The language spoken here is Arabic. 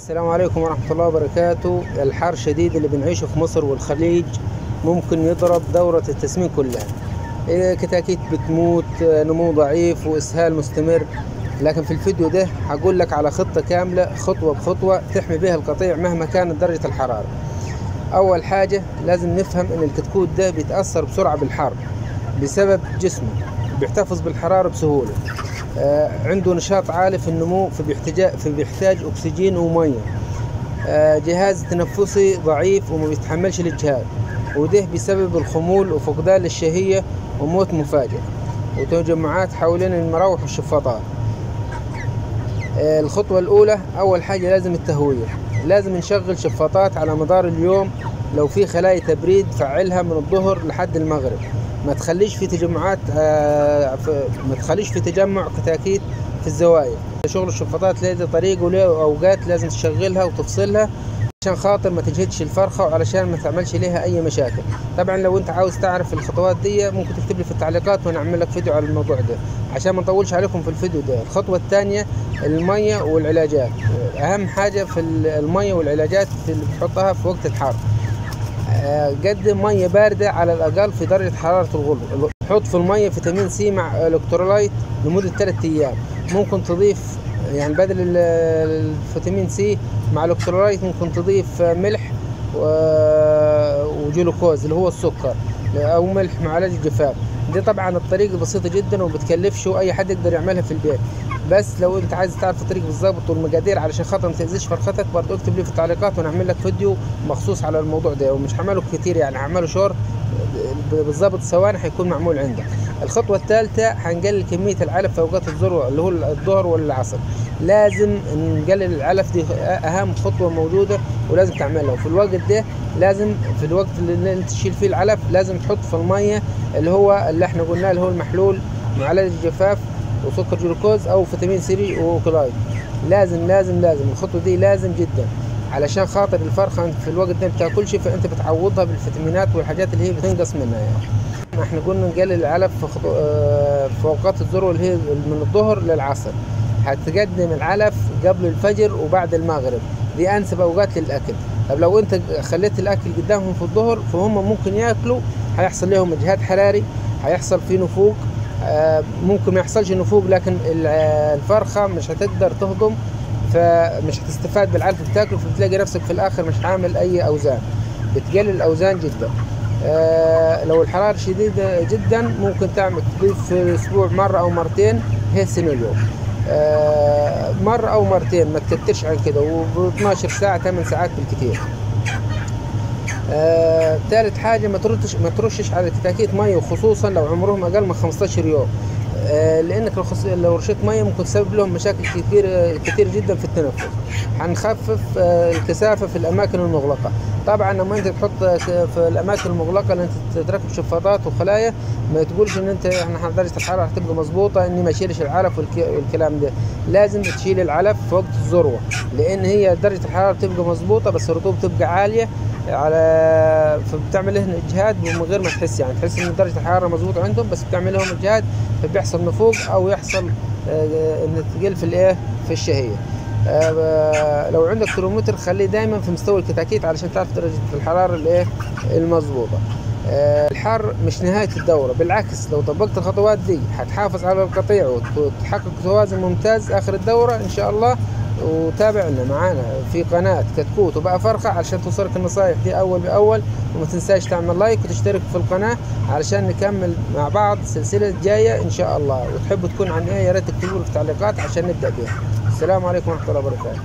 السلام عليكم ورحمة الله وبركاته. الحر شديد اللي بنعيشه في مصر والخليج ممكن يضرب دورة التسمين كلها. كتاكيت بتموت، نمو ضعيف، وإسهال مستمر. لكن في الفيديو ده هقول لك على خطة كاملة خطوة بخطوة تحمي بها القطيع مهما كانت درجة الحرارة. أول حاجة لازم نفهم إن الكتكوت ده بيتأثر بسرعة بالحر بسبب جسمه، بيحتفظ بالحرارة بسهولة، عنده نشاط عالي في النمو، فبيحتاج أكسجين ومية. جهاز تنفسي ضعيف وما بيتحملش الإجهاد، وده بسبب الخمول وفقدان للشهية وموت مفاجئ وتجمعات حوالين المراوح والشفاطات. الخطوة الأولى، أول حاجة لازم التهوية. لازم نشغل شفاطات على مدار اليوم. لو في خلايا تبريد فعلها من الظهر لحد المغرب. ما تخليش في تجمعات، ما تخليش في تجمع كتاكيت في الزوايا. شغل الشفاطات له طريقة وله أوقات لازم تشغلها وتفصلها عشان خاطر ما تجهدش الفرخة وعلشان ما تعملش لها أي مشاكل. طبعا لو أنت عاوز تعرف الخطوات دي ممكن تكتب لي في التعليقات وأنا أعمل لك فيديو على الموضوع ده عشان ما نطولش عليكم في الفيديو ده. الخطوة الثانية المية والعلاجات. أهم حاجة في المية والعلاجات اللي بتحطها في وقت الحر، قدم مية باردة على الأقل في درجة حرارة الغرفة. حط في المية فيتامين سي مع الكترولايت لمدة 3 أيام. ممكن تضيف يعني بدل الفيتامين سي مع الكترولايت ممكن تضيف ملح وجلوكوز اللي هو السكر، أو ملح مع علاج الجفاف. دي طبعا الطريقة بسيطة جدا وبتكلفش وأي حد يقدر يعملها في البيت. بس لو انت عايز تعرف الطريق بالظبط والمقادير علشان خاطر ما تاذيش فرختك برضه اكتب لي في التعليقات وانا اعمل لك فيديو مخصوص على الموضوع ده، ومش هعمله كتير يعني هعمله شور بالظبط ثواني هيكون معمول عندك. الخطوه الثالثه هنقلل كميه العلف في اوقات الذروه اللي هو الظهر والعصر. لازم نقلل العلف، دي اهم خطوه موجوده ولازم تعملها. وفي الوقت ده لازم في الوقت اللي انت تشيل فيه العلف لازم تحط في الميه اللي احنا قلناه اللي هو المحلول مع علاج الجفاف وسكر جلوكوز او فيتامين سي وكلايد. لازم الخطوه دي لازم جدا علشان خاطر الفرخه انت في الوقت ده ما بتاكلش، فانت بتعوضها بالفيتامينات والحاجات اللي هي بتنقص منها يعني. احنا قلنا نقلل العلف في اوقات الذروه اللي هي من الظهر للعصر. هتقدم العلف قبل الفجر وبعد المغرب، دي انسب اوقات للاكل. طب لو انت خليت الاكل قدامهم في الظهر فهم ممكن ياكلوا، هيحصل لهم اجهاد حراري، هيحصل فيه نفوق. ممكن ما يحصلش نفوق لكن الفرخة مش هتقدر تهضم، فمش هتستفاد بالعلف بتاكله، فبتلاقي نفسك في الاخر مش عامل اي اوزان. بتقلل الاوزان جدا. لو الحرارة شديدة جدا ممكن تضيف في الاسبوع مرة او مرتين هيسن اليوم. مرة او مرتين ما تكترش عن كده، و12 ساعة 8 ساعات بالكثير. ثالث حاجة ما ترشش على الكتاكيت مية، وخصوصا لو عمرهم أقل من 15 يوم. لأنك لو رشيت مية ممكن تسبب لهم مشاكل كتير جدا في التنفس. هنخفف الكثافة في الأماكن المغلقة. طبعا لما أنت تحط في الأماكن المغلقة اللي أنت تركب شفاطات وخلايا، ما تقولش إن احنا درجة الحرارة هتبقى مظبوطة إني ما أشيلش العلف والكلام ده. لازم تشيل العلف في وقت الذروة، لأن هي درجة الحرارة بتبقى مظبوطة بس الرطوبة بتبقى عالية فبتعمل لهم اجهاد من غير ما تحس، يعني تحس ان درجه الحراره مظبوطه عندهم بس بتعمل لهم اجهاد، فبيحصل نفوق او يحصل ان تقل في الشهيه. لو عندك ترمومتر خليه دايما في مستوى الكتاكيت علشان تعرف درجه الحراره المظبوطه. الحر مش نهايه الدوره، بالعكس لو طبقت الخطوات دي هتحافظ على القطيع وتحقق توازن ممتاز اخر الدوره ان شاء الله. وتابعنا معانا في قناة كتكوت وبقى فرخة علشان توصلك النصايح دي أول بأول. وما تنساش تعمل لايك وتشترك في القناة علشان نكمل مع بعض سلسلة جاية إن شاء الله. وتحبوا تكون عن إيه يا ريت تكتبوا في التعليقات عشان نبدأ بيها. السلام عليكم ورحمة الله وبركاته.